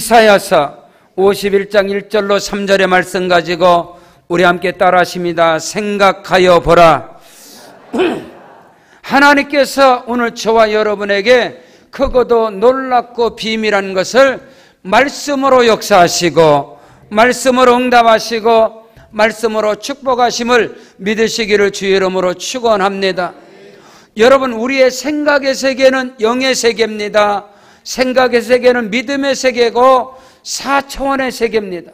이사야서 51장 1절로 3절의 말씀 가지고 우리 함께 따라하십니다. 생각하여 보라. 하나님께서 오늘 저와 여러분에게 크고도 놀랍고 비밀한 것을 말씀으로 역사하시고 말씀으로 응답하시고 말씀으로 축복하심을 믿으시기를 주의 이름으로 축원합니다. 여러분, 우리의 생각의 세계는 영의 세계입니다. 생각의 세계는 믿음의 세계고 4차원의 세계입니다.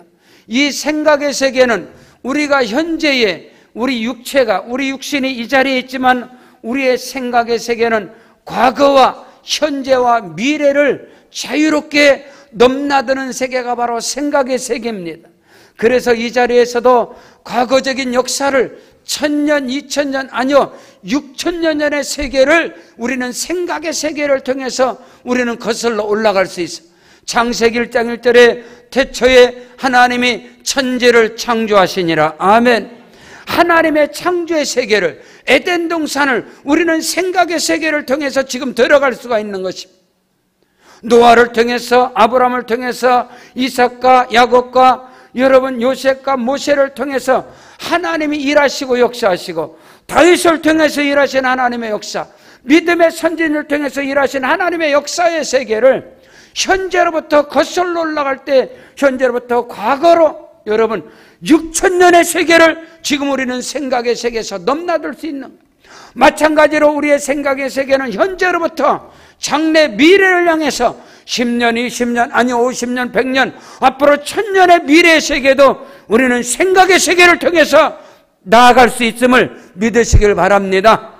이 생각의 세계는 우리가 현재의 우리 육체가, 우리 육신이 이 자리에 있지만 우리의 생각의 세계는 과거와 현재와 미래를 자유롭게 넘나드는 세계가 바로 생각의 세계입니다. 그래서 이 자리에서도 과거적인 역사를 1000년, 2000년, 아니요 6000년 전의 세계를 우리는 생각의 세계를 통해서 우리는 거슬러 올라갈 수 있어요. 창세기 1장 1절에 태초에 하나님이 천지를 창조하시니라. 아멘. 하나님의 창조의 세계를, 에덴 동산을 우리는 생각의 세계를 통해서 지금 들어갈 수가 있는 것입니다. 노아를 통해서, 아브라함을 통해서, 이삭과 야곱과 여러분 요셉과 모세를 통해서 하나님이 일하시고 역사하시고, 다윗을 통해서 일하신 하나님의 역사, 믿음의 선진을 통해서 일하신 하나님의 역사의 세계를 현재로부터 거슬러 올라갈 때 현재로부터 과거로 여러분 6000년의 세계를 지금 우리는 생각의 세계에서 넘나들 수 있는 거예요. 마찬가지로 우리의 생각의 세계는 현재로부터 장래 미래를 향해서 10년, 20년, 아니 50년, 100년, 앞으로 1000년의 미래의 세계도 우리는 생각의 세계를 통해서 나아갈 수 있음을 믿으시길 바랍니다.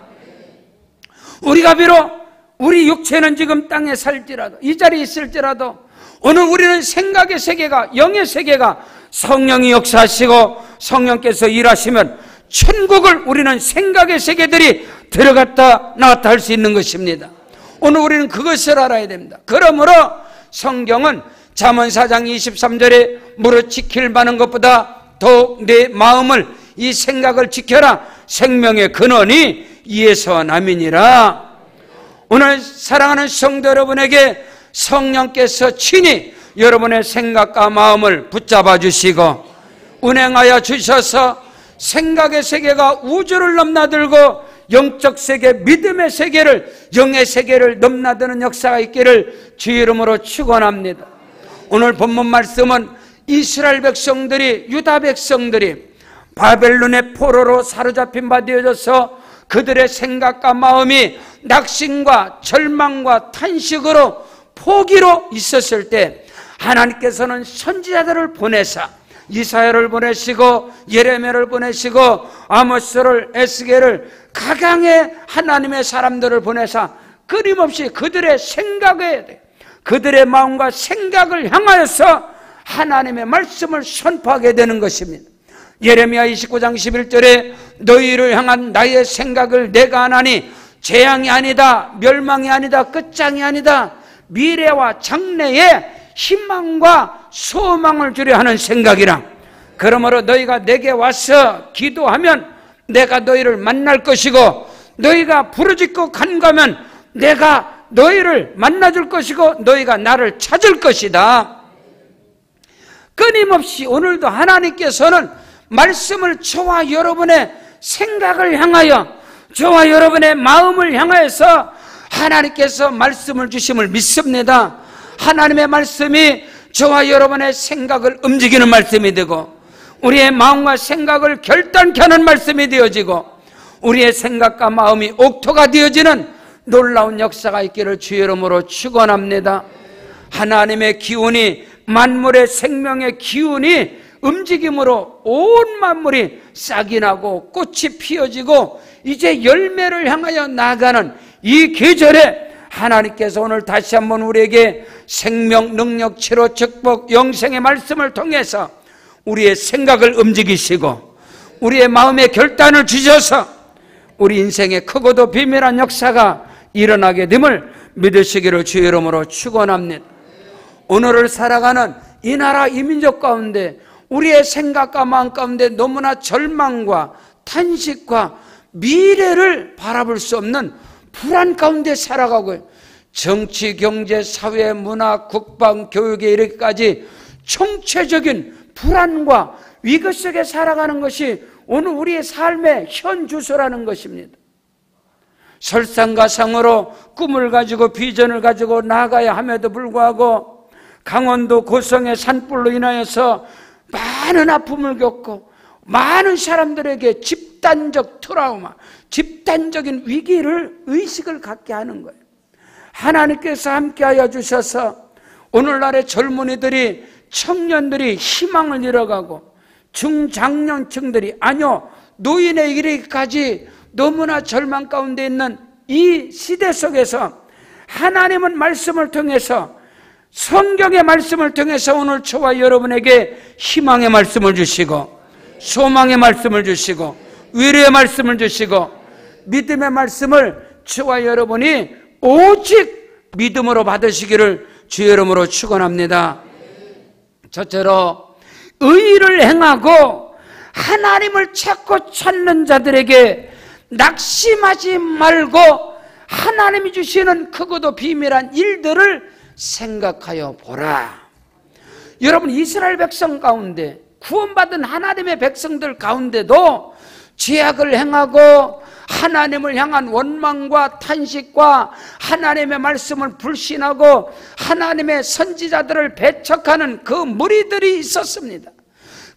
우리가 비록 우리 육체는 지금 땅에 살지라도, 이 자리에 있을지라도 오늘 우리는 생각의 세계가, 영의 세계가 성령이 역사하시고 성령께서 일하시면 천국을 우리는 생각의 세계들이 들어갔다 나왔다 할 수 있는 것입니다. 오늘 우리는 그것을 알아야 됩니다. 그러므로 성경은 잠언 4장 23절에 무릇 지킬 만한 것보다 더욱 내 마음을, 이 생각을 지켜라. 생명의 근원이 이에서 남이니라. 오늘 사랑하는 성도 여러분에게 성령께서 친히 여러분의 생각과 마음을 붙잡아 주시고 운행하여 주셔서 생각의 세계가 우주를 넘나들고 영적 세계, 믿음의 세계를, 영의 세계를 넘나드는 역사가 있기를 주의 이름으로 축원합니다. 오늘 본문 말씀은 이스라엘 백성들이, 유다 백성들이 바벨론의 포로로 사로잡힌 바 되어져서 그들의 생각과 마음이 낙심과 절망과 탄식으로 포기로 있었을 때 하나님께서는 선지자들을 보내사 이사야를 보내시고 예레미야를 보내시고 아모스를, 에스겔을, 각양의 하나님의 사람들을 보내사 끊임없이 그들의 생각에, 그들의 마음과 생각을 향하여서 하나님의 말씀을 선포하게 되는 것입니다. 예레미야 29장 11절에 너희를 향한 나의 생각을 내가 아나니 재앙이 아니다, 멸망이 아니다, 끝장이 아니다, 미래와 장래에 희망과 소망을 주려 하는 생각이라. 그러므로 너희가 내게 와서 기도하면 내가 너희를 만날 것이고, 너희가 부르짖고 간구하면 내가 너희를 만나줄 것이고, 너희가 나를 찾을 것이다. 끊임없이 오늘도 하나님께서는 말씀을 저와 여러분의 생각을 향하여, 저와 여러분의 마음을 향하여서 하나님께서 말씀을 주심을 믿습니다. 하나님의 말씀이 저와 여러분의 생각을 움직이는 말씀이 되고 우리의 마음과 생각을 결단케 하는 말씀이 되어지고 우리의 생각과 마음이 옥토가 되어지는 놀라운 역사가 있기를 주의 이름으로 축원합니다. 하나님의 기운이, 만물의 생명의 기운이 움직임으로 온 만물이 싹이 나고 꽃이 피어지고 이제 열매를 향하여 나아가는 이 계절에 하나님께서 오늘 다시 한번 우리에게 생명, 능력, 치료, 축복, 영생의 말씀을 통해서 우리의 생각을 움직이시고 우리의 마음의 결단을 주셔서 우리 인생에 크고도 비밀한 역사가 일어나게 됨을 믿으시기를 주의 이름으로 축원합니다. 오늘을 살아가는 이 나라, 이 민족 가운데 우리의 생각과 마음 가운데 너무나 절망과 탄식과 미래를 바라볼 수 없는 불안 가운데 살아가고 정치, 경제, 사회, 문화, 국방, 교육에 이르기까지 총체적인 불안과 위기 속에 살아가는 것이 오늘 우리의 삶의 현 주소라는 것입니다. 설상가상으로 꿈을 가지고 비전을 가지고 나아가야 함에도 불구하고 강원도 고성의 산불로 인하여서 많은 아픔을 겪고 많은 사람들에게 집단적 트라우마, 집단적인 위기를 의식을 갖게 하는 거예요. 하나님께서 함께하여 주셔서 오늘날의 젊은이들이, 청년들이 희망을 잃어가고 중장년층들이, 아니요, 노인에 이르기까지 너무나 절망 가운데 있는 이 시대 속에서 하나님은 말씀을 통해서, 성경의 말씀을 통해서 오늘 저와 여러분에게 희망의 말씀을 주시고 소망의 말씀을 주시고 위로의 말씀을 주시고 믿음의 말씀을 저와 여러분이 오직 믿음으로 받으시기를 주의 이름으로 축원합니다. 저처럼 의를 행하고 하나님을 찾고 찾는 자들에게 낙심하지 말고 하나님이 주시는 크고도 비밀한 일들을 생각하여 보라. 여러분, 이스라엘 백성 가운데, 구원받은 하나님의 백성들 가운데도 죄악을 행하고 하나님을 향한 원망과 탄식과 하나님의 말씀을 불신하고 하나님의 선지자들을 배척하는 그 무리들이 있었습니다.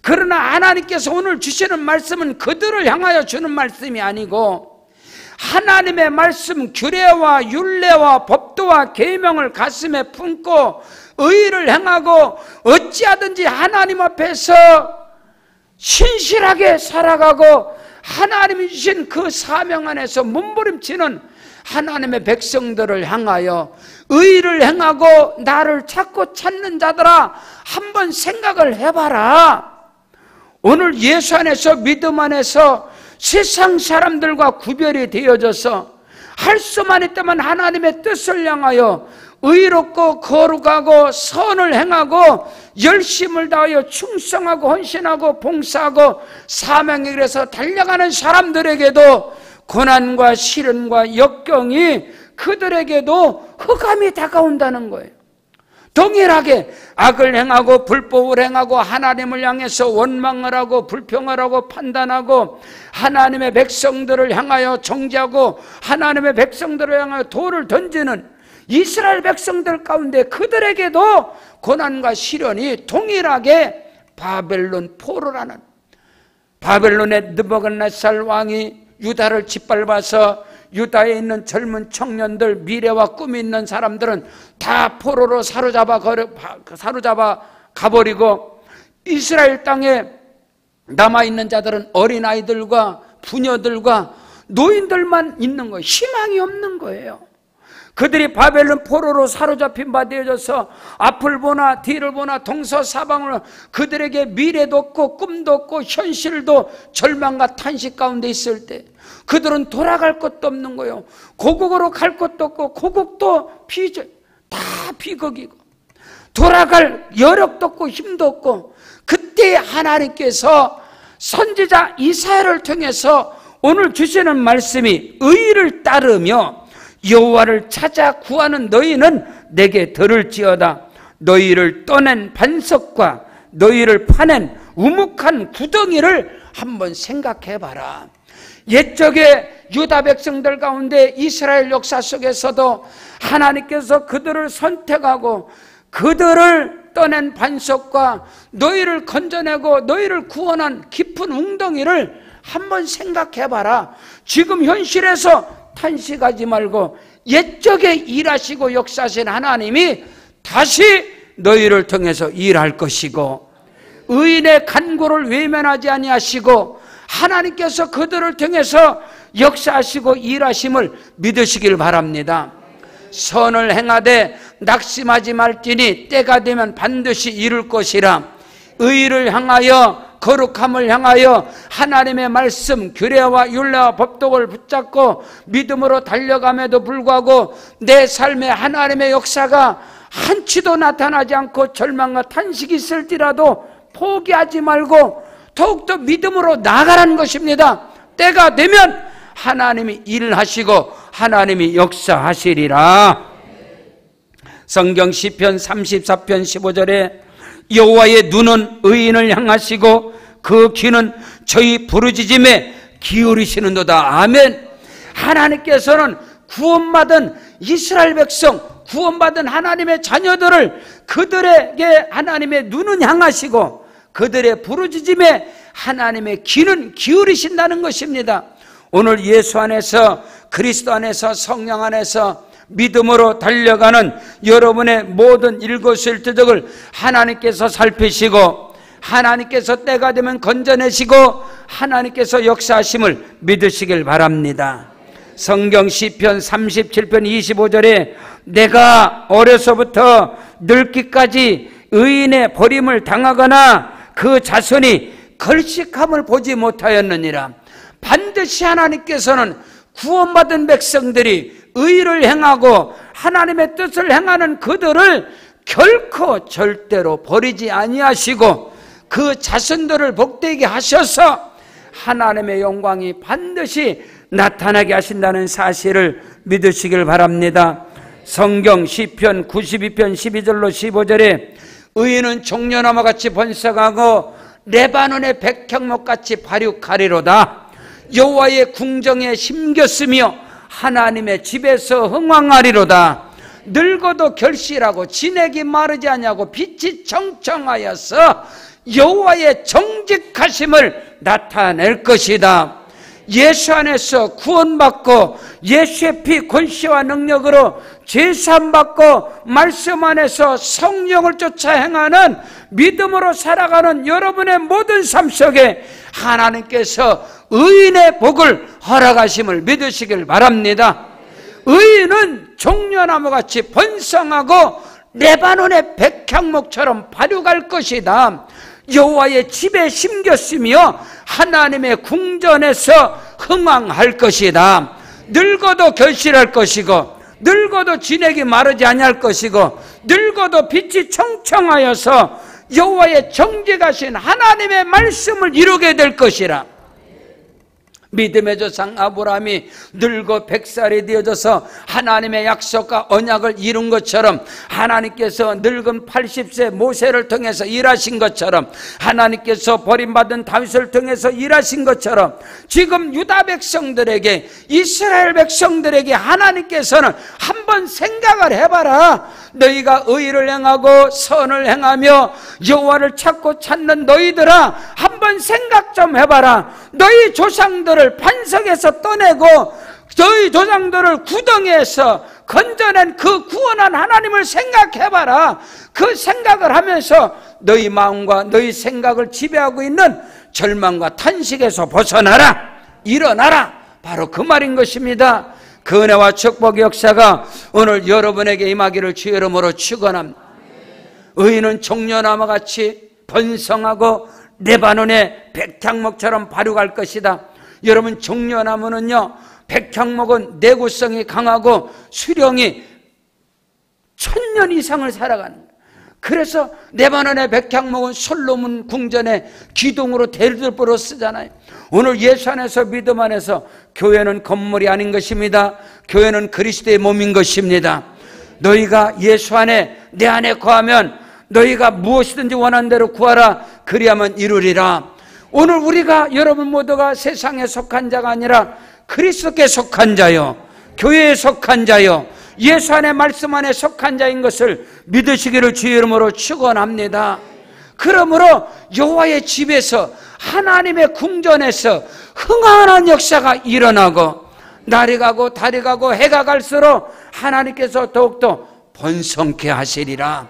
그러나 하나님께서 오늘 주시는 말씀은 그들을 향하여 주는 말씀이 아니고 하나님의 말씀, 규례와 율례와 법도와 계명을 가슴에 품고 의를 행하고 어찌하든지 하나님 앞에서 신실하게 살아가고 하나님이 주신 그 사명 안에서 몸부림치는 하나님의 백성들을 향하여 의를 행하고 나를 찾고 찾는 자들아, 한번 생각을 해봐라. 오늘 예수 안에서, 믿음 안에서 세상 사람들과 구별이 되어져서 할 수만 있다면 하나님의 뜻을 향하여 의롭고 거룩하고 선을 행하고 열심을 다하여 충성하고 헌신하고 봉사하고 사명에 그래서 달려가는 사람들에게도 고난과 시련과 역경이 그들에게도 흑암이 다가온다는 거예요. 동일하게 악을 행하고 불법을 행하고 하나님을 향해서 원망을 하고 불평을 하고 판단하고 하나님의 백성들을 향하여 정죄하고 하나님의 백성들을 향하여 돌을 던지는 이스라엘 백성들 가운데 그들에게도 고난과 시련이 동일하게 바벨론 포로라는, 바벨론의 느부갓네살 왕이 유다를 짓밟아서 유다에 있는 젊은 청년들, 미래와 꿈이 있는 사람들은 다 포로로 사로잡아 가버리고 이스라엘 땅에 남아있는 자들은 어린아이들과 부녀들과 노인들만 있는 거예요. 희망이 없는 거예요. 그들이 바벨론 포로로 사로잡힌 바 되어져서 앞을 보나 뒤를 보나 동서사방으로 그들에게 미래도 없고 꿈도 없고 현실도 절망과 탄식 가운데 있을 때 그들은 돌아갈 것도 없는 거예요. 고국으로 갈 것도 없고 고국도 다 비극이고 돌아갈 여력도 없고 힘도 없고, 그때 하나님께서 선지자 이사야를 통해서 오늘 주시는 말씀이 의를 따르며 여호와를 찾아 구하는 너희는 내게 들을지어다. 너희를 떠낸 반석과 너희를 파낸 우묵한 구덩이를 한번 생각해봐라. 옛적에 유다 백성들 가운데 이스라엘 역사 속에서도 하나님께서 그들을 선택하고 그들을 떠낸 반석과 너희를 건져내고 너희를 구원한 깊은 웅덩이를 한번 생각해봐라. 지금 현실에서 탄식하지 말고 옛적에 일하시고 역사하신 하나님이 다시 너희를 통해서 일할 것이고 의인의 간구를 외면하지 아니하시고 하나님께서 그들을 통해서 역사하시고 일하심을 믿으시길 바랍니다. 선을 행하되 낙심하지 말지니 때가 되면 반드시 이룰 것이라. 의를 향하여 거룩함을 향하여 하나님의 말씀, 규례와 율례와 법도를 붙잡고 믿음으로 달려감에도 불구하고 내 삶에 하나님의 역사가 한치도 나타나지 않고 절망과 탄식이 있을지라도 포기하지 말고 더욱더 믿음으로 나아가라는 것입니다. 때가 되면 하나님이 일하시고 하나님이 역사하시리라. 성경 시편 34편 15절에 여호와의 눈은 의인을 향하시고 그 귀는 저희 부르짖음에 기울이시는도다. 아멘. 하나님께서는 구원받은 이스라엘 백성, 구원받은 하나님의 자녀들을 그들에게 하나님의 눈은 향하시고 그들의 부르짖음에 하나님의 귀는 기울이신다는 것입니다. 오늘 예수 안에서, 그리스도 안에서, 성령 안에서 믿음으로 달려가는 여러분의 모든 일거수일투족을 하나님께서 살피시고 하나님께서 때가 되면 건져내시고 하나님께서 역사하심을 믿으시길 바랍니다. 성경 시편 37편 25절에 내가 어려서부터 늙기까지 의인의 버림을 당하거나 그 자손이 걸식함을 보지 못하였느니라. 반드시 하나님께서는 구원받은 백성들이 의를 행하고 하나님의 뜻을 행하는 그들을 결코 절대로 버리지 아니하시고 그 자손들을 복되게 하셔서 하나님의 영광이 반드시 나타나게 하신다는 사실을 믿으시길 바랍니다. 성경 시편 92편 12절로 15절에 의인은 종려나무 같이 번성하고 레바논의 백향목같이 발육하리로다. 여호와의 궁정에 심겼으며 하나님의 집에서 흥왕하리로다. 늙어도 결실하고 진액이 마르지 아니하고 빛이 청청하여서 여호와의 정직하심을 나타낼 것이다. 예수 안에서 구원받고 예수의 피 권세와 능력으로 제사함받고 말씀 안에서 성령을 쫓아 행하는 믿음으로 살아가는 여러분의 모든 삶 속에 하나님께서 의인의 복을 허락하심을 믿으시길 바랍니다. 의인은 종려나무같이 번성하고 레바논의 백향목처럼 발육할 것이다. 여호와의 집에 심겼으며 하나님의 궁전에서 흥왕할 것이다. 늙어도 결실할 것이고 늙어도 진액이 마르지 아니할 것이고 늙어도 빛이 청청하여서 여호와의 정직하신 하나님의 말씀을 이루게 될 것이라. 믿음의 조상 아브라함이 늙어 100살이 되어져서 하나님의 약속과 언약을 이룬 것처럼 하나님께서 늙은 80세 모세를 통해서 일하신 것처럼 하나님께서 버림받은 다윗을 통해서 일하신 것처럼 지금 유다 백성들에게 이스라엘 백성들에게 하나님께서는 한번 생각을 해봐라. 너희가 의를 행하고 선을 행하며 여호와를 찾고 찾는 너희들아, 한번 생각 좀 해봐라. 너희 조상들을 반석에서 떠내고 너희 조상들을 구덩이에서 건져낸 그 구원한 하나님을 생각해봐라. 그 생각을 하면서 너희 마음과 너희 생각을 지배하고 있는 절망과 탄식에서 벗어나라. 일어나라. 바로 그 말인 것입니다. 그 은혜와 축복의 역사가 오늘 여러분에게 임하기를 주의 이름으로 축원합니다. 의인은 종려나무같이 번성하고 레바논의 백향목처럼 발육할 것이다. 여러분, 종려나무는요, 백향목은 내구성이 강하고 수령이 1000년 이상을 살아가는 거예요. 그래서 레바논의 백향목은 솔로몬 궁전의 기둥으로 대들보로 쓰잖아요. 오늘 예수 안에서 믿음 안에서 교회는 건물이 아닌 것입니다. 교회는 그리스도의 몸인 것입니다. 너희가 예수 안에 내 안에 거하면 너희가 무엇이든지 원하는 대로 구하라. 그리하면 이루리라. 오늘 우리가 여러분 모두가 세상에 속한 자가 아니라 그리스도께 속한 자요, 교회에 속한 자요, 예수 안의 말씀 안에 속한 자인 것을 믿으시기를 주의 이름으로 축원합니다. 그러므로 여호와의 집에서 하나님의 궁전에서 흥황한 역사가 일어나고 날이 가고 달이 가고 해가 갈수록 하나님께서 더욱더 번성케 하시리라.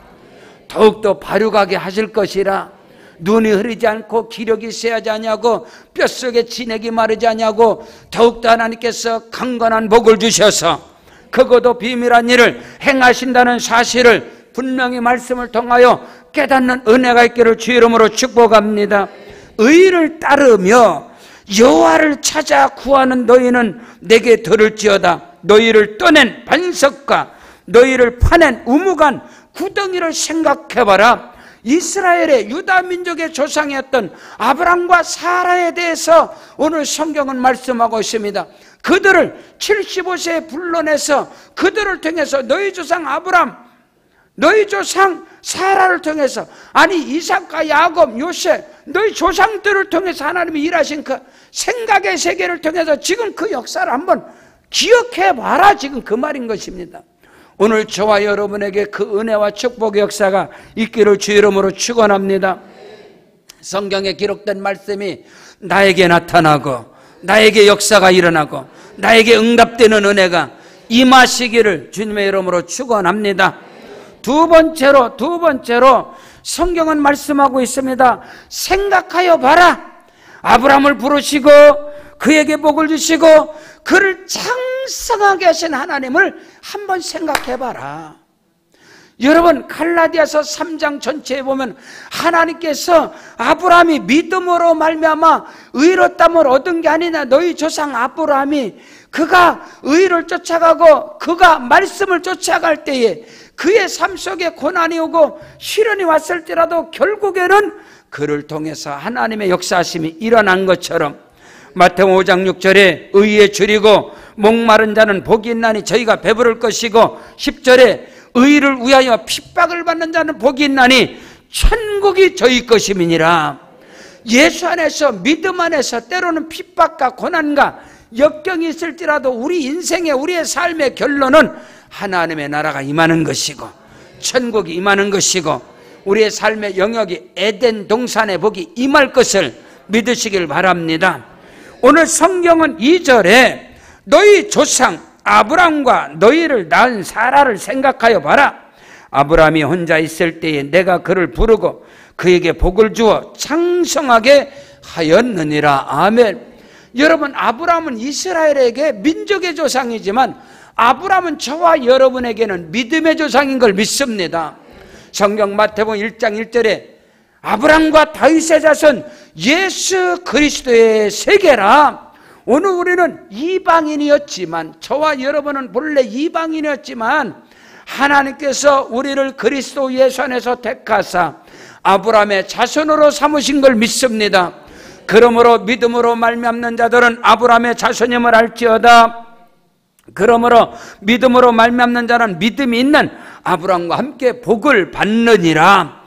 더욱더 발육하게 하실 것이라. 눈이 흐리지 않고 기력이 쇠하지 아니하고 뼛속에 진액이 마르지 아니하고 더욱더 하나님께서 강건한 복을 주셔서 그것도 비밀한 일을 행하신다는 사실을 분명히 말씀을 통하여 깨닫는 은혜가 있기를 주의 이름으로 축복합니다. 의를 따르며 여호와를 찾아 구하는 너희는 내게 들을지어다. 너희를 떠낸 반석과 너희를 파낸 우묵한 구덩이를 생각해봐라. 이스라엘의 유다 민족의 조상이었던 아브람과 사라에 대해서 오늘 성경은 말씀하고 있습니다. 그들을 75세에 불러내서 그들을 통해서 너희 조상 아브람, 너희 조상 사라를 통해서, 아니 이삭과 야곱, 요셉, 너희 조상들을 통해서 하나님이 일하신 그 생각의 세계를 통해서 지금 그 역사를 한번 기억해봐라, 지금 그 말인 것입니다. 오늘 저와 여러분에게 그 은혜와 축복의 역사가 있기를 주 이름으로 축원합니다. 성경에 기록된 말씀이 나에게 나타나고 나에게 역사가 일어나고 나에게 응답되는 은혜가 임하시기를 주님의 이름으로 축원합니다. 두 번째로 성경은 말씀하고 있습니다. 생각하여 봐라. 아브라함을 부르시고 그에게 복을 주시고 그를 장성하게 하신 하나님을 한번 생각해 봐라. 여러분, 갈라디아서 3장 전체에 보면 하나님께서 아브라함이 믿음으로 말미암아 의롭다함을 얻은 게 아니냐, 너희 조상 아브라함이 그가 의를 쫓아가고 그가 말씀을 쫓아갈 때에 그의 삶 속에 고난이 오고 시련이 왔을지라도 결국에는 그를 통해서 하나님의 역사하심이 일어난 것처럼, 마태복음 5장 6절에 의에 줄이고 목마른 자는 복이 있나니 저희가 배부를 것이고, 10절에 의를 위하여 핍박을 받는 자는 복이 있나니 천국이 저희 것임이니라. 예수 안에서, 믿음 안에서 때로는 핍박과 고난과 역경이 있을지라도 우리 인생의, 우리의 삶의 결론은 하나님의 나라가 임하는 것이고 천국이 임하는 것이고 우리의 삶의 영역이 에덴 동산의 복이 임할 것을 믿으시길 바랍니다. 오늘 성경은 2절에 너희 조상 아브라함과 너희를 낳은 사라를 생각하여 봐라. 아브라함이 혼자 있을 때에 내가 그를 부르고 그에게 복을 주어 장성하게 하였느니라. 아멘. 여러분, 아브라함은 이스라엘에게 민족의 조상이지만 아브라함은 저와 여러분에게는 믿음의 조상인 걸 믿습니다. 성경 마태복음 1장 1절에 아브라함과 다윗의 자손 예수 그리스도의 세계라. 오늘 우리는 이방인이었지만, 저와 여러분은 본래 이방인이었지만 하나님께서 우리를 그리스도 예수 안에서 택하사 아브라함의 자손으로 삼으신 걸 믿습니다. 그러므로 믿음으로 말미암는 자들은 아브라함의 자손임을 알지어다. 그러므로 믿음으로 말미암는 자는 믿음이 있는 아브라함과 함께 복을 받느니라.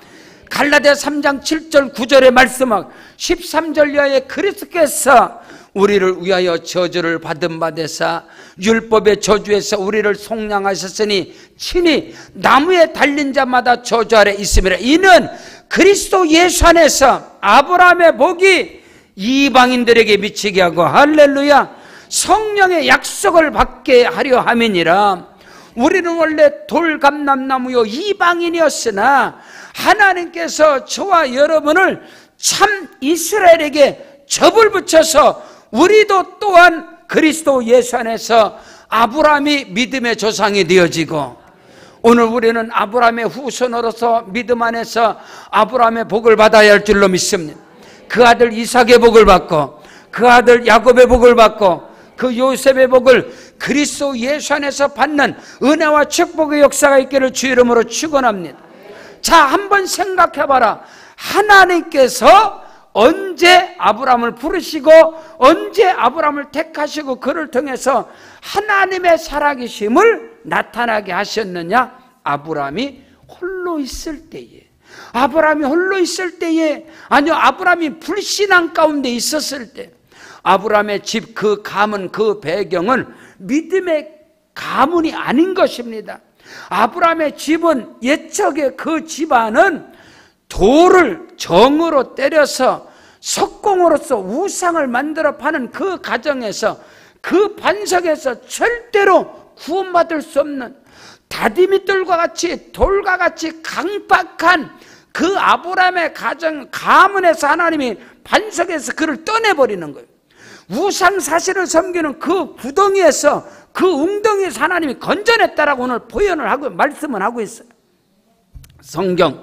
갈라디아 3장 7절 9절의 말씀은 13절 이하에 그리스도께서 우리를 위하여 저주를 받은 바 되사 율법의 저주에서 우리를 속량하셨으니 친히 나무에 달린 자마다 저주 아래 있음이라. 이는 그리스도 예수 안에서 아브라함의 복이 이방인들에게 미치게 하고, 할렐루야, 성령의 약속을 받게 하려 함이니라. 우리는 원래 돌감람나무요 이방인이었으나 하나님께서 저와 여러분을 참 이스라엘에게 접을 붙여서 우리도 또한 그리스도 예수 안에서 아브라함이 믿음의 조상이 되어지고, 오늘 우리는 아브라함의 후손으로서 믿음 안에서 아브라함의 복을 받아야 할 줄로 믿습니다. 그 아들 이삭의 복을 받고 그 아들 야곱의 복을 받고 그 요셉의 복을 그리스도 예수 안에서 받는 은혜와 축복의 역사가 있기를 주 이름으로 축원합니다. 자, 한번 생각해봐라. 하나님께서 언제 아브라함을 부르시고 언제 아브라함을 택하시고 그를 통해서 하나님의 살아계심을 나타나게 하셨느냐? 아브라함이 홀로 있을 때에, 아브라함이 홀로 있을 때에, 아니요, 아브라함이 불신앙 가운데 있었을 때, 아브라함의 집 그 가문, 그 배경은 믿음의 가문이 아닌 것입니다. 아브라함의 집은 옛적에 그 집안은 돌을 정으로 때려서 석공으로서 우상을 만들어 파는 그 가정에서, 그 반석에서 절대로 구원받을 수 없는 다디밋돌과 같이, 돌과 같이 강박한 그 아브라함의 가정, 가문에서 하나님이 반석에서 그를 떠내버리는 거예요. 우상 사실을 섬기는 그 구덩이에서, 그 웅덩이에서 하나님이 건져냈다라고 오늘 표현을 하고 말씀을 하고 있어요. 성경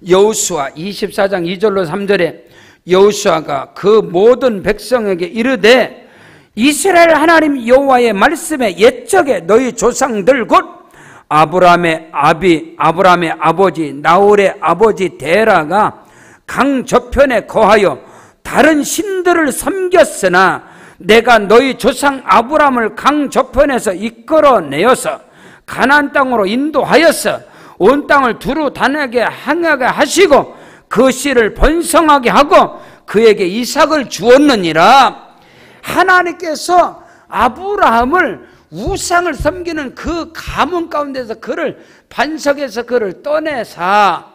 여호수아 24장 2절로 3절에 여호수아가 그 모든 백성에게 이르되 이스라엘 하나님 여호와의 말씀에 옛적에 너희 조상들 곧 아브라함의 아버지 나홀의 아버지 데라가 강 저편에 거하여 다른 신들을 섬겼으나 내가 너희 조상 아브라함을 강 저편에서 이끌어내어서 가나안 땅으로 인도하여서 온 땅을 두루 다니게 항하게 하시고 그 씨를 번성하게 하고 그에게 이삭을 주었느니라. 하나님께서 아브라함을 우상을 섬기는 그 가문 가운데서 그를 반석에서 그를 떠내사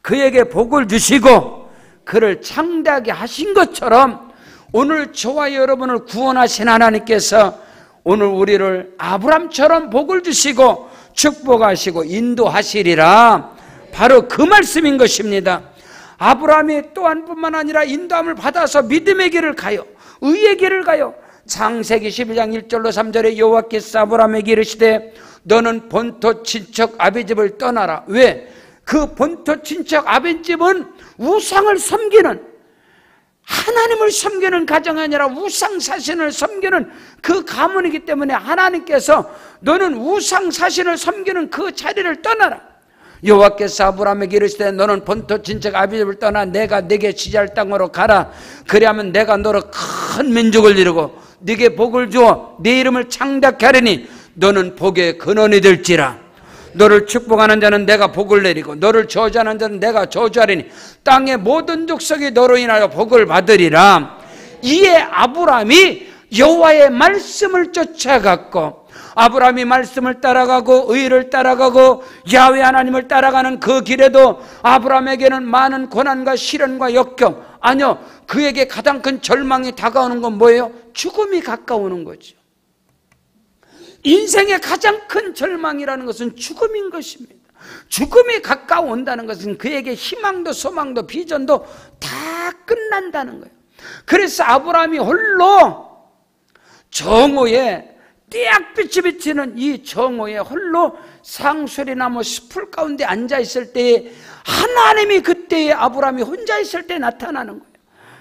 그에게 복을 주시고 그를 창대하게 하신 것처럼 오늘 저와 여러분을 구원하신 하나님께서 오늘 우리를 아브라함처럼 복을 주시고 축복하시고 인도하시리라. 바로 그 말씀인 것입니다. 아브라함이 또한 뿐만 아니라 인도함을 받아서 믿음의 길을 가요, 의의 길을 가요. 창세기 11장 1절로 3절에 여호와께서 아브라함에게 이르시되 너는 본토 친척 아비집을 떠나라. 왜? 그 본토 친척 아비집은 우상을 섬기는, 하나님을 섬기는 가정이 아니라 우상사신을 섬기는 그 가문이기 때문에 하나님께서 너는 우상사신을 섬기는 그 자리를 떠나라. 여호와께서 아브라함에게 이르시되 너는 본토 친척 아비집을 떠나 내가 네게 지지할 땅으로 가라. 그리하면 내가 너로 큰 민족을 이루고 네게 복을 주어 네 이름을 창대케 하리니 너는 복의 근원이 될지라. 너를 축복하는 자는 내가 복을 내리고 너를 저주하는 자는 내가 저주하리니 땅의 모든 족속이 너로 인하여 복을 받으리라. 이에 아브라함이 여호와의 말씀을 쫓아갔고 아브라함이 말씀을 따라가고 의를 따라가고 야훼 하나님을 따라가는 그 길에도 아브라함에게는 많은 고난과 시련과 역경, 아니요, 그에게 가장 큰 절망이 다가오는 건 뭐예요? 죽음이 가까우는 거죠. 인생의 가장 큰 절망이라는 것은 죽음인 것입니다. 죽음이 가까워온다는 것은 그에게 희망도 소망도 비전도 다 끝난다는 거예요. 그래서 아브라함이 홀로 정오에 띠약빛이 비치는 이 정오에 홀로 상수리나무 숲을 가운데 앉아있을 때에 하나님이 그때에 아브라함이 혼자 있을 때 나타나는 거예요.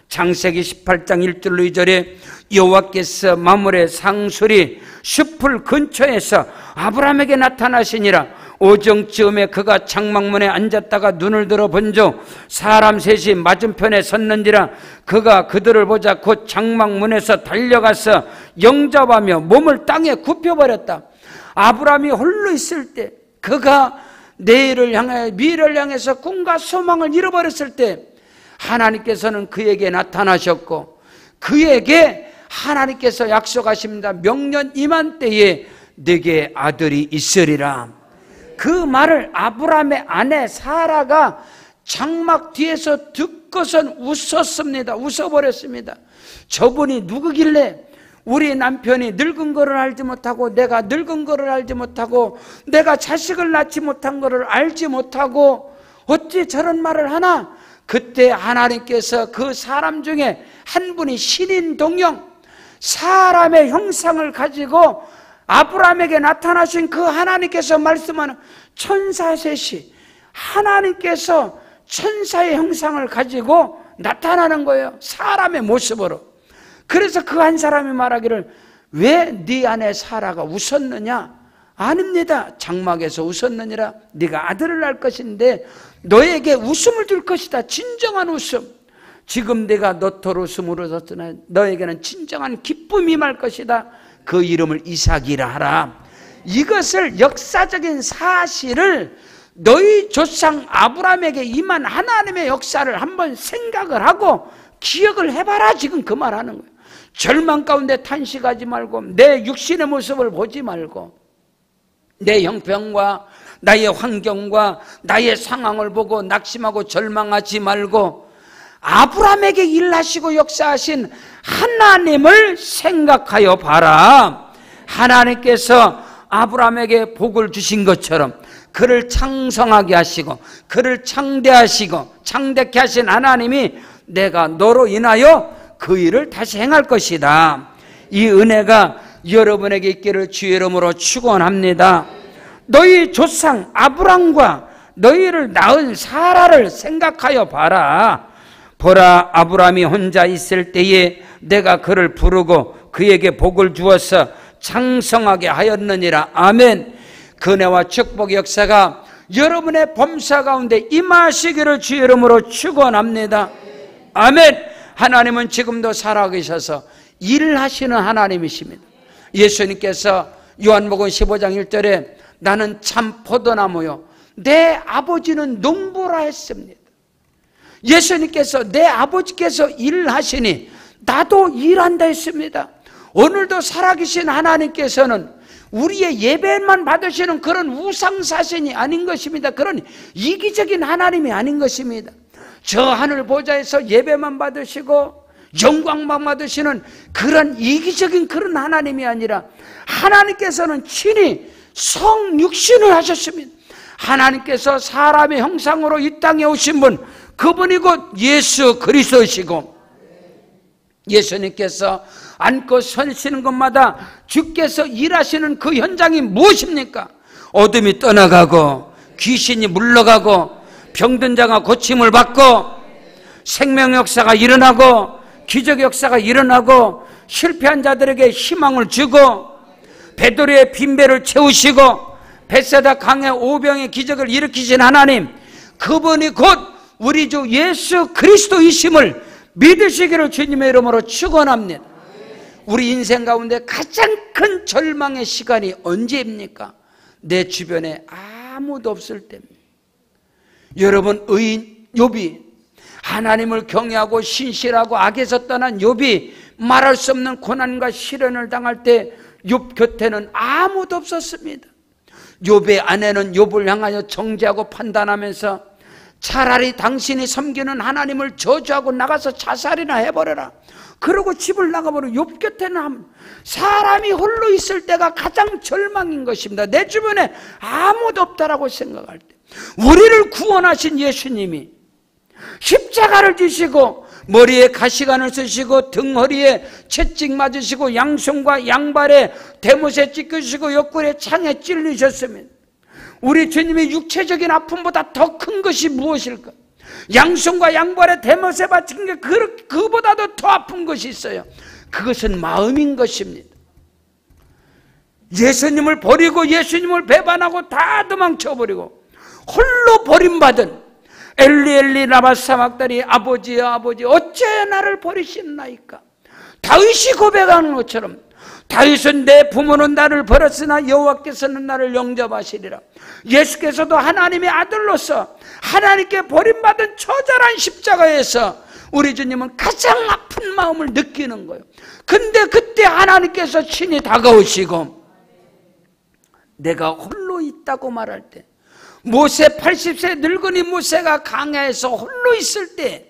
창세기 18장 1절로 2절에 여호와께서 마물의 상수리 숲을 근처에서 아브라함에게 나타나시니라. 오정쯤에 그가 장막문에 앉았다가 눈을 들어 본즉 사람 셋이 맞은편에 섰는지라. 그가 그들을 보자 곧 장막문에서 달려가서 영접하며 몸을 땅에 굽혀버렸다. 아브라함이 홀로 있을 때, 그가 내일을 향해 미래를 향해서 꿈과 소망을 잃어버렸을 때 하나님께서는 그에게 나타나셨고 그에게 하나님께서 약속하십니다. 명년 이맘때에 네게 아들이 있으리라. 그 말을 아브라함의 아내 사라가 장막 뒤에서 듣고선 웃었습니다. 웃어버렸습니다. 저분이 누구길래 우리 남편이 늙은 거를 알지 못하고 내가 늙은 거를 알지 못하고 내가 자식을 낳지 못한 거를 알지 못하고 어찌 저런 말을 하나? 그때 하나님께서 그 사람 중에 한 분이 신인 동영, 사람의 형상을 가지고 아브라함에게 나타나신 그 하나님께서 말씀하는 천사 셋이 하나님께서 천사의 형상을 가지고 나타나는 거예요. 사람의 모습으로. 그래서 그 한 사람이 말하기를 왜 네 아내 사라가 웃었느냐? 아닙니다. 장막에서 웃었느니라. 네가 아들을 낳을 것인데 너에게 웃음을 줄 것이다. 진정한 웃음. 지금 내가 너토록 웃음으로 졌으나 너에게는 진정한 기쁨이 임할 것이다. 그 이름을 이삭이라 하라. 이것을 역사적인 사실을 너희 조상 아브라함에게 임한 하나님의 역사를 한번 생각을 하고 기억을 해봐라. 지금 그 말하는 거예요. 절망 가운데 탄식하지 말고 내 육신의 모습을 보지 말고 내 형편과 나의 환경과 나의 상황을 보고 낙심하고 절망하지 말고 아브라함에게 일하시고 역사하신 하나님을 생각하여 봐라. 하나님께서 아브라함에게 복을 주신 것처럼 그를 창성하게 하시고 그를 창대하시고 창대케 하신 하나님이 내가 너로 인하여 그 일을 다시 행할 것이다. 이 은혜가 여러분에게 있기를 주의 이름으로 축원합니다. 너희 조상 아브람과 너희를 낳은 사라를 생각하여 봐라. 보라, 아브람이 혼자 있을 때에 내가 그를 부르고 그에게 복을 주어서 창성하게 하였느니라. 아멘. 은혜와 축복의 역사가 여러분의 범사 가운데 임하시기를 주의 이름으로 축원합니다. 아멘. 하나님은 지금도 살아계셔서 일하시는 하나님이십니다. 예수님께서 요한복음 15장 1절에 나는 참 포도나무요 내 아버지는 농부라 했습니다. 예수님께서 내 아버지께서 일하시니 나도 일한다 했습니다. 오늘도 살아계신 하나님께서는 우리의 예배만 받으시는 그런 우상사신이 아닌 것입니다. 그런 이기적인 하나님이 아닌 것입니다. 저 하늘 보좌에서 예배만 받으시고 영광만 받으시는 그런 이기적인 그런 하나님이 아니라 하나님께서는 친히 성육신을 하셨습니다. 하나님께서 사람의 형상으로 이 땅에 오신 분, 그분이 곧 예수 그리스도이시고, 예수님께서 앉고 서시는 것마다 주께서 일하시는 그 현장이 무엇입니까? 어둠이 떠나가고 귀신이 물러가고 병든 자가 고침을 받고 생명 역사가 일어나고 기적 역사가 일어나고 실패한 자들에게 희망을 주고 베드로의 빈배를 채우시고 벳세다 강의 오병의 기적을 일으키신 하나님, 그분이 곧 우리 주 예수 그리스도이심을 믿으시기를 주님의 이름으로 축원합니다. 우리 인생 가운데 가장 큰 절망의 시간이 언제입니까? 내 주변에 아무도 없을 때입니다. 여러분, 의인 욥이, 하나님을 경외하고 신실하고 악에서 떠난 욥이 말할 수 없는 고난과 시련을 당할 때 욥 곁에는 아무도 없었습니다. 욥의 아내는 욥을 향하여 정죄하고 판단하면서 차라리 당신이 섬기는 하나님을 저주하고 나가서 자살이나 해버려라, 그러고 집을 나가버려. 욥 곁에는 사람이 홀로 있을 때가 가장 절망인 것입니다. 내 주변에 아무도 없다라고 생각할 때, 우리를 구원하신 예수님이 십자가를 지시고 머리에 가시관을 쓰시고 등허리에 채찍 맞으시고 양손과 양발에 대못에 찢기시고 옆구리에 창에 찔리셨습니다. 우리 주님이 육체적인 아픔보다 더 큰 것이 무엇일까? 양손과 양발에 대못에 받친 게 그보다도 더 아픈 것이 있어요. 그것은 마음인 것입니다. 예수님을 버리고 예수님을 배반하고 다 도망쳐버리고 홀로 버림받은 엘리 엘리 라마 사막다니, 아버지여 아버지 어째 나를 버리시나이까? 다윗이 고백하는 것처럼, 다윗은 내 부모는 나를 버렸으나 여호와께서는 나를 영접하시리라. 예수께서도 하나님의 아들로서 하나님께 버림받은 처절한 십자가에서 우리 주님은 가장 아픈 마음을 느끼는 거예요. 근데 그때 하나님께서 친히 다가오시고 내가 홀로 있다고 말할 때, 모세 80세 늙은이 모세가 광야에서 홀로 있을 때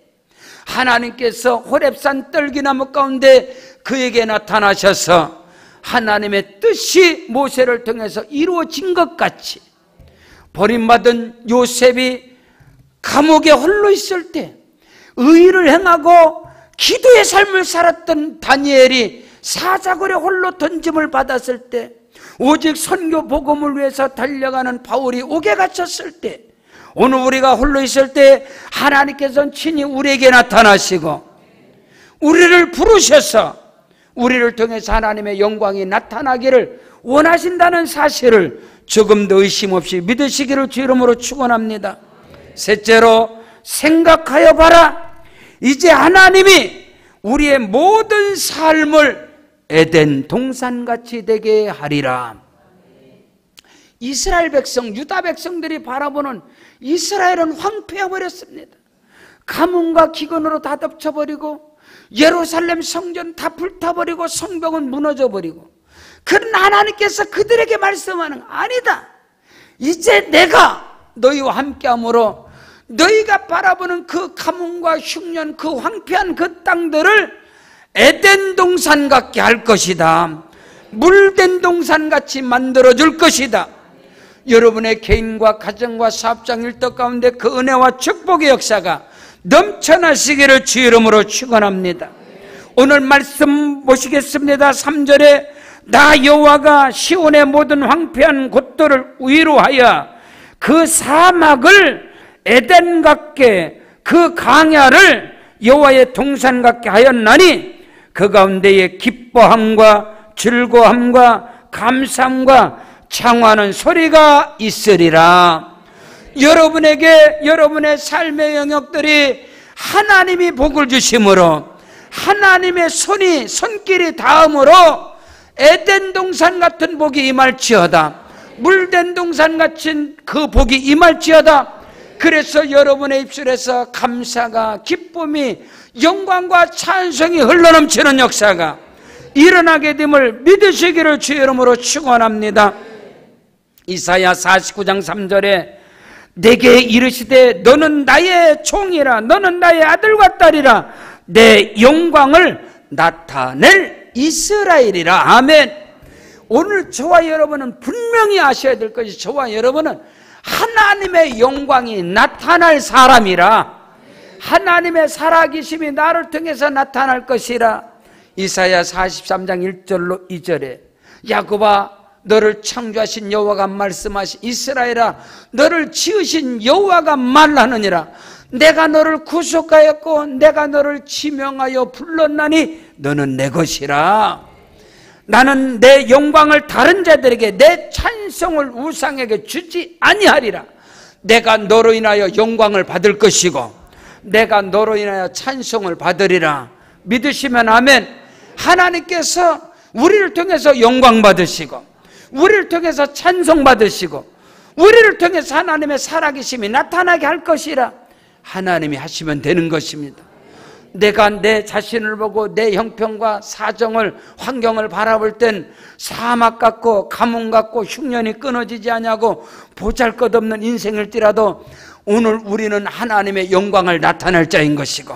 하나님께서 호렙산 떨기나무 가운데 그에게 나타나셔서 하나님의 뜻이 모세를 통해서 이루어진 것 같이, 버림받은 요셉이 감옥에 홀로 있을 때 의를 행하고 기도의 삶을 살았던 다니엘이 사자굴에 홀로 던짐을 받았을 때, 오직 선교 복음을 위해서 달려가는 바울이 옥에 갇혔을 때, 오늘 우리가 홀로 있을 때 하나님께서는 친히 우리에게 나타나시고 우리를 부르셔서 우리를 통해서 하나님의 영광이 나타나기를 원하신다는 사실을 조금도 의심 없이 믿으시기를 주 이름으로 축원합니다. 셋째로, 생각하여 봐라. 이제 하나님이 우리의 모든 삶을 에덴 동산같이 되게 하리라. 이스라엘 백성, 유다 백성들이 바라보는 이스라엘은 황폐해버렸습니다. 가뭄과 기근으로 다 덮쳐버리고 예루살렘 성전 다 불타버리고 성벽은 무너져버리고, 그러나 하나님께서 그들에게 말씀하는, 아니다, 이제 내가 너희와 함께함으로 너희가 바라보는 그 가뭄과 흉년, 그 황폐한 그 땅들을 에덴 동산 같게 할 것이다. 물된 동산같이 만들어줄 것이다. 여러분의 개인과 가정과 사업장 일터 가운데 그 은혜와 축복의 역사가 넘쳐나시기를 주 이름으로 축원합니다. 오늘 말씀 보시겠습니다. 3절에 나 여호와가 시온의 모든 황폐한 곳들을 위로하여 그 사막을 에덴 같게, 그 광야를 여호와의 동산 같게 하였나니 그 가운데에 기뻐함과 즐거움과 감사함과 창화하는 소리가 있으리라. 여러분에게 여러분의 삶의 영역들이 하나님이 복을 주심으로, 하나님의 손길이 닿음으로 에덴 동산 같은 복이 임할지어다. 물된 동산 같은 그 복이 임할지어다. 그래서 여러분의 입술에서 감사가, 기쁨이, 영광과 찬송이 흘러넘치는 역사가 일어나게 됨을 믿으시기를 주의 이름으로 축원합니다. 이사야 49장 3절에 내게 이르시되 너는 나의 종이라, 너는 나의 아들과 딸이라, 내 영광을 나타낼 이스라엘이라. 아멘. 오늘 저와 여러분은 분명히 아셔야 될 것이, 저와 여러분은 하나님의 영광이 나타날 사람이라, 하나님의 살아계심이 나를 통해서 나타날 것이라. 이사야 43장 1절로 2절에 야곱아 너를 창조하신 여호와가 말씀하신, 이스라엘아 너를 지으신 여호와가 말하느니라. 내가 너를 구속하였고 내가 너를 지명하여 불렀나니 너는 내 것이라. 나는 내 영광을 다른 자들에게, 내 찬송을 우상에게 주지 아니하리라. 내가 너로 인하여 영광을 받을 것이고 내가 너로 인하여 찬송을 받으리라. 믿으시면 아멘. 하나님께서 우리를 통해서 영광 받으시고 우리를 통해서 찬송 받으시고 우리를 통해서 하나님의 살아계심이 나타나게 할 것이라 하나님이 하시면 되는 것입니다. 내가 내 자신을 보고 내 형편과 사정을, 환경을 바라볼 땐 사막 같고 가뭄 같고 흉년이 끊어지지 않냐고 보잘것없는 인생일지라도 오늘 우리는 하나님의 영광을 나타낼 자인 것이고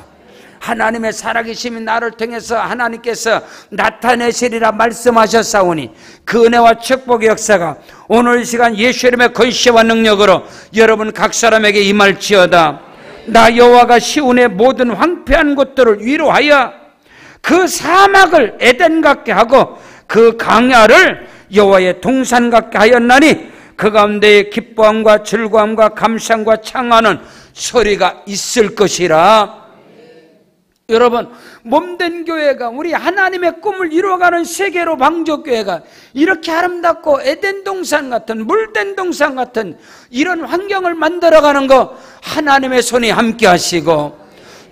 하나님의 살아계심이 나를 통해서 하나님께서 나타내시리라 말씀하셨사오니 그 은혜와 축복의 역사가 오늘 이 시간 예수 이름의 권세와 능력으로 여러분 각 사람에게 임할지어다. 나 여호와가 시온의 모든 황폐한 곳들을 위로하여 그 사막을 에덴 같게 하고 그 강야를 여호와의 동산 같게 하였나니 그 가운데에 기뻐함과 즐거움과 감상과 창하는 소리가 있을 것이라. 여러분, 몸된 교회가, 우리 하나님의 꿈을 이루어가는 세계로 방족교회가 이렇게 아름답고 에덴 동산 같은, 물된 동산 같은 이런 환경을 만들어가는 거 하나님의 손이 함께 하시고,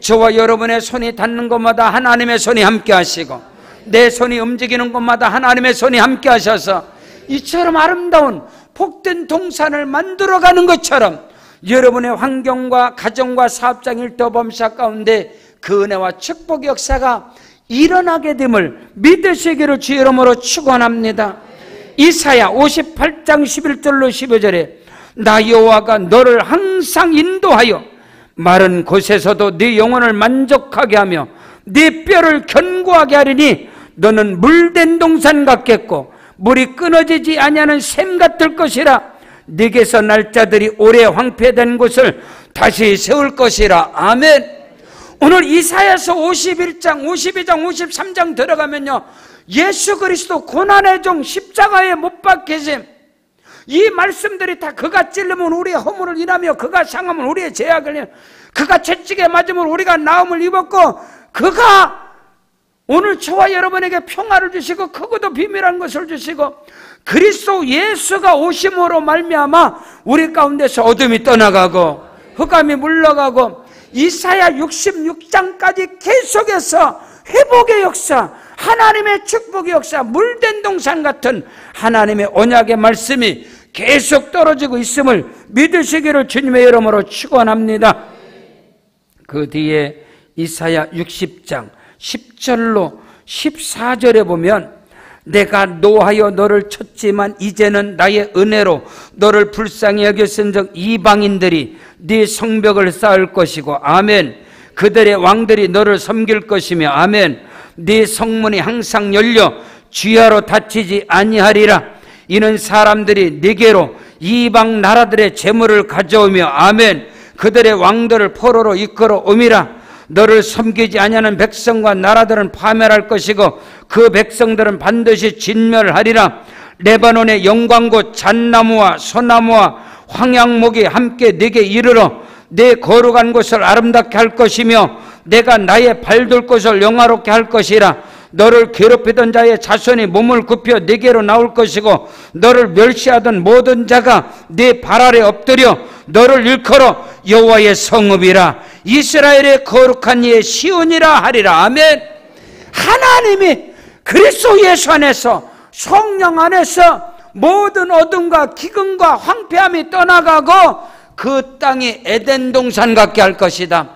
저와 여러분의 손이 닿는 곳마다 하나님의 손이 함께 하시고, 내 손이 움직이는 곳마다 하나님의 손이 함께 하셔서 이처럼 아름다운 복된 동산을 만들어가는 것처럼 여러분의 환경과 가정과 사업장 일터범사 가운데 그 은혜와 축복의 역사가 일어나게 됨을 믿으시기를 주의 이름으로 축원합니다. 이사야 58장 11절로 15절에 나 여호와가 너를 항상 인도하여 마른 곳에서도 네 영혼을 만족하게 하며 네 뼈를 견고하게 하리니 너는 물된 동산 같겠고 물이 끊어지지 아니하는 샘 같을 것이라. 네게서 날짜들이 오래 황폐된 곳을 다시 세울 것이라. 아멘. 오늘 이사야서 51장, 52장, 53장 들어가면요, 예수 그리스도 고난의 종 십자가에 못 박히심, 이 말씀들이 다 그가 찔르면 우리의 허물을 인하며 그가 상하면 우리의 죄악을 인하며 그가 채찍에 맞으면 우리가 나음을 입었고 그가 오늘 저와 여러분에게 평화를 주시고 크고도 비밀한 것을 주시고 그리스도 예수가 오심으로 말미암아 우리 가운데서 어둠이 떠나가고 흑암이 물러가고 이사야 66장까지 계속해서 회복의 역사, 하나님의 축복의 역사, 물된 동산 같은 하나님의 언약의 말씀이 계속 떨어지고 있음을 믿으시기를 주님의 이름으로 축원합니다. 그 뒤에 이사야 60장 10절로 14절에 보면 내가 노하여 너를 쳤지만 이제는 나의 은혜로 너를 불쌍히 여겼은즉 이방인들이 네 성벽을 쌓을 것이고 아멘. 그들의 왕들이 너를 섬길 것이며 아멘. 네 성문이 항상 열려 주야로 닫히지 아니하리라. 이는 사람들이 네게로 이방 나라들의 재물을 가져오며 아멘. 그들의 왕들을 포로로 이끌어 오미라. 너를 섬기지 아니하는 백성과 나라들은 파멸할 것이고 그 백성들은 반드시 진멸하리라. 레바논의 영광곳 잣나무와 소나무와 황양목이 함께 네게 이르러 내 거룩한 곳을 아름답게 할 것이며 내가 나의 발둘 곳을 영화롭게 할 것이라. 너를 괴롭히던 자의 자손이 몸을 굽혀 네게로 나올 것이고 너를 멸시하던 모든 자가 네 발 아래 엎드려 너를 일컬어 여호와의 성읍이라 이스라엘의 거룩한 이의 시온이라 하리라. 아멘. 하나님이 그리스도 예수 안에서 성령 안에서 모든 어둠과 기근과 황폐함이 떠나가고 그 땅이 에덴 동산 같게 할 것이다.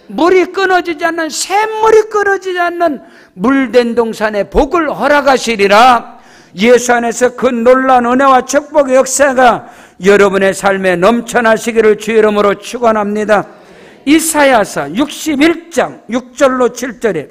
물이 끊어지지 않는, 샘물이 끊어지지 않는 물된 동산의 복을 허락하시리라. 예수 안에서 그 놀라운 은혜와 축복의 역사가 여러분의 삶에 넘쳐나시기를 주 이름으로 축원합니다. 이사야서 61장 6절로 7절에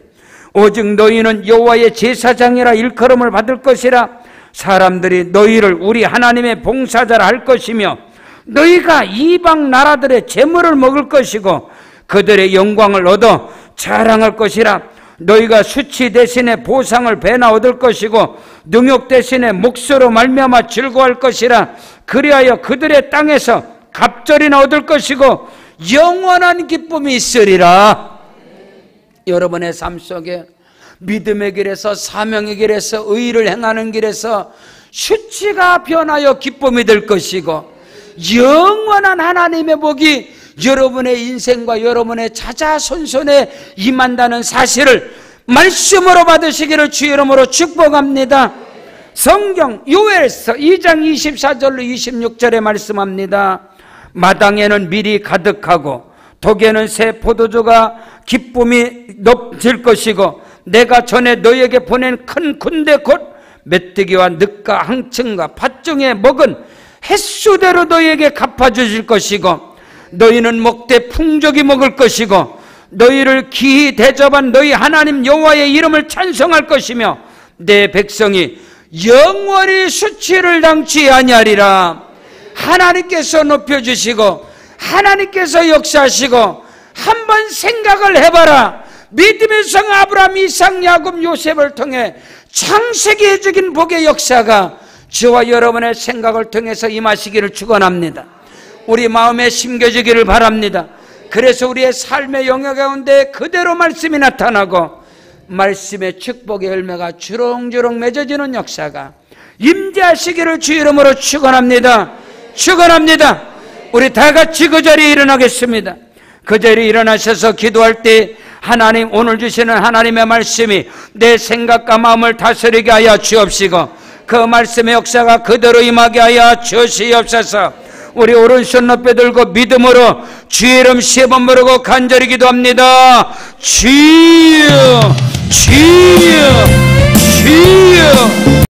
오직 너희는 여호와의 제사장이라 일컬음을 받을 것이라. 사람들이 너희를 우리 하나님의 봉사자라 할 것이며 너희가 이방 나라들의 재물을 먹을 것이고 그들의 영광을 얻어 자랑할 것이라. 너희가 수치 대신에 보상을 배나 얻을 것이고 능욕 대신에 몫으로 말미암아 즐거워할 것이라. 그리하여 그들의 땅에서 갑절이나 얻을 것이고 영원한 기쁨이 있으리라. 여러분의 삶 속에 믿음의 길에서, 사명의 길에서, 의를 행하는 길에서 수치가 변하여 기쁨이 될 것이고 영원한 하나님의 복이 여러분의 인생과 여러분의 자자손손에 임한다는 사실을 말씀으로 받으시기를 주 이름으로 축복합니다. 성경 요엘서 2장 24절로 26절에 말씀합니다. 마당에는 밀이 가득하고 독에는 새 포도주가 기쁨이 넘칠 것이고 내가 전에 너희에게 보낸 큰 군대 곧 메뚜기와 늑과 항층과 팥중에 먹은 횟수대로 너희에게 갚아주실 것이고 너희는 먹되 풍족히 먹을 것이고 너희를 기히 대접한 너희 하나님 여호와의 이름을 찬송할 것이며 내 백성이 영원히 수치를 당치 아니하리라. 하나님께서 높여주시고 하나님께서 역사하시고 한번 생각을 해봐라. 믿음의 성 아브라함, 이삭, 야곱, 요셉을 통해 창세기에 적인 복의 역사가 저와 여러분의 생각을 통해서 임하시기를 축원합니다. 우리 마음에 심겨지기를 바랍니다. 그래서 우리의 삶의 영역 가운데 그대로 말씀이 나타나고 말씀의 축복의 열매가 주렁주렁 맺어지는 역사가 임재하시기를 주 이름으로 축원합니다. 축원합니다. 우리 다 같이 그 자리에 일어나겠습니다. 그 자리에 일어나셔서 기도할 때 하나님, 오늘 주시는 하나님의 말씀이 내 생각과 마음을 다스리게 하여 주옵시고 그 말씀의 역사가 그대로 임하게 하여 주시옵소서. 우리 오른손 높여 들고 믿음으로 주의 이름 3번 부르고 간절히 기도합니다. 주여, 주여, 주여.